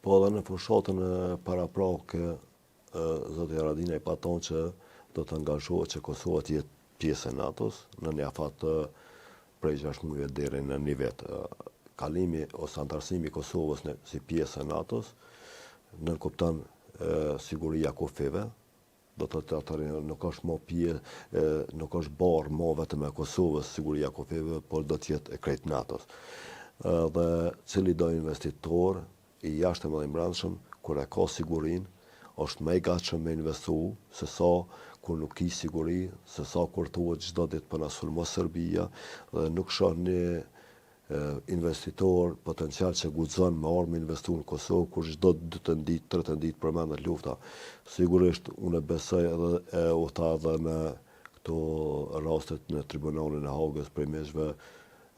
Po edhe në fushatën paraprake, zoti Haradinaj paton që do të angazhohet që Kosova të jetë pjesë e NATO-s në një afat prej 6 muajve deri në 1 vit. Kalimi ose antarësimi i Kosovës si pjesë e NATO-s nënkupton siguria kufive, do të thotë nuk është më pjesë, nuk është barë më vetëm e Kosovës siguria kufive, por do të jetë e krejt NATO-s. Dhe cili do investitor i jashtëm dhe i brendshëm, kur e ka sigurin, është më i gatshëm me investu se sa kur nuk ki siguri, se sa kur thuhet çdo ditë po na sulmon Serbia dhe nuk shoh një investitor potencial që guxon me armë investu në Kosovë, kur çdo 2 ditë, 3 ditë përmendet lufta. Sigurisht unë besoj edhe u tha edhe në këto rastet në tribunalin e Hagës për meshve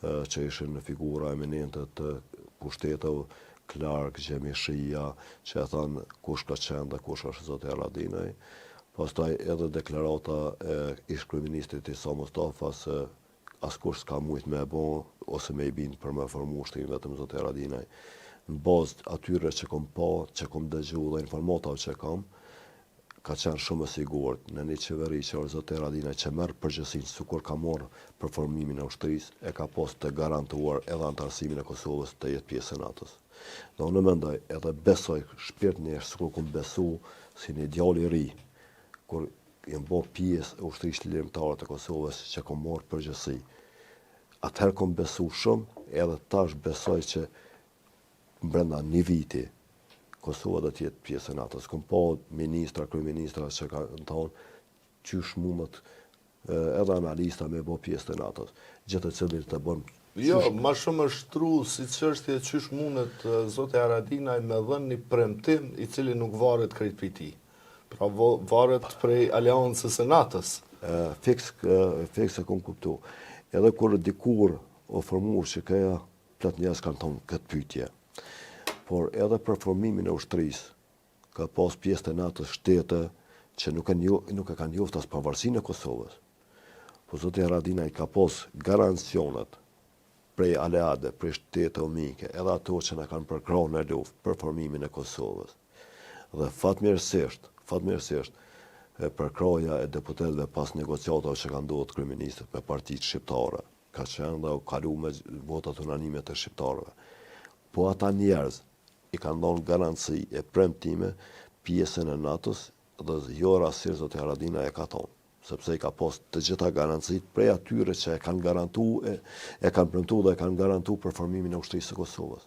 që ishin në figura eminente të pushtetëve, Clark, Gjemishia, që e thanë kush ka qenë dhe kush është zoti Haradinaj. Pastaj edhe deklarata e ish-kryeministrit Isa Mustafa se askush s'ka mujt me e bo ose me i bind për me formu shtrin vetëm zoti Haradinaj. Në bazë atyre që kom pa, që kom dëgju dhe informatave që kam, ka qenë shumë e sigurt në një qeveri që është zoti Haradinaj që merr përgjegjësinë sikur ka marrë për formimin e ushtrisë, e ka pas të garantuar edhe antarësimin e Kosovës të jetë pjesë e NATO-s. Dhe unë mendoj edhe besoj shpirtërisht sikur kum besu si një djalë i ri, kur jem bo pjesë e ushtrisë lirimtare të Kosovës që kom marrë përgjegjësi. Atëherë kom besu shumë, edhe tash besoj që brenda 1 viti Kosova do të jetë pjesë e NATO-s. Kom pa ministra, kryeministra që kanë thonë qysh mundet edhe analista me bo pjesë të NATO-s. Gjithë të cilin të bën. Jo, ma shumë është tru si çështje qysh mundet zoti Haradinaj me dhënë një premtim i cili nuk varet krejt prej tij. Pra varet prej aleancës së NATO-s. Fiks e kom kuptu. Edhe kur dikur o formuar që këja, plot njerëz kanë thonë këtë pyetje. Por edhe për formimin e ushtrisë, ka pas pjesë të NATO-s shtete që nuk e kanë njoftë as pavarësinë e Kosovës. Po zoti Haradinaj ka pas garancionet prej aleate, prej shtete omike, edhe ato që na kanë përkrahur në luftë për formimin e Kosovës. Dhe fatmirësisht, përkrahja e deputetëve pas negociatave që kanë ndodhur kryeministët me partitë shqiptare, ka qenë dhe u kalu me votat unanime të shqiptarëve. Po ata njerëz i kanë dhënë garanci e premtime pjesën e NATO-s dhe jo rastësisht zoti Haradinaj e ka thonë, sepse i ka pas të gjitha garancit prej atyre që e kanë garantu, e kanë premtu dhe e kanë garantu për formimin e ushtrisë së Kosovës.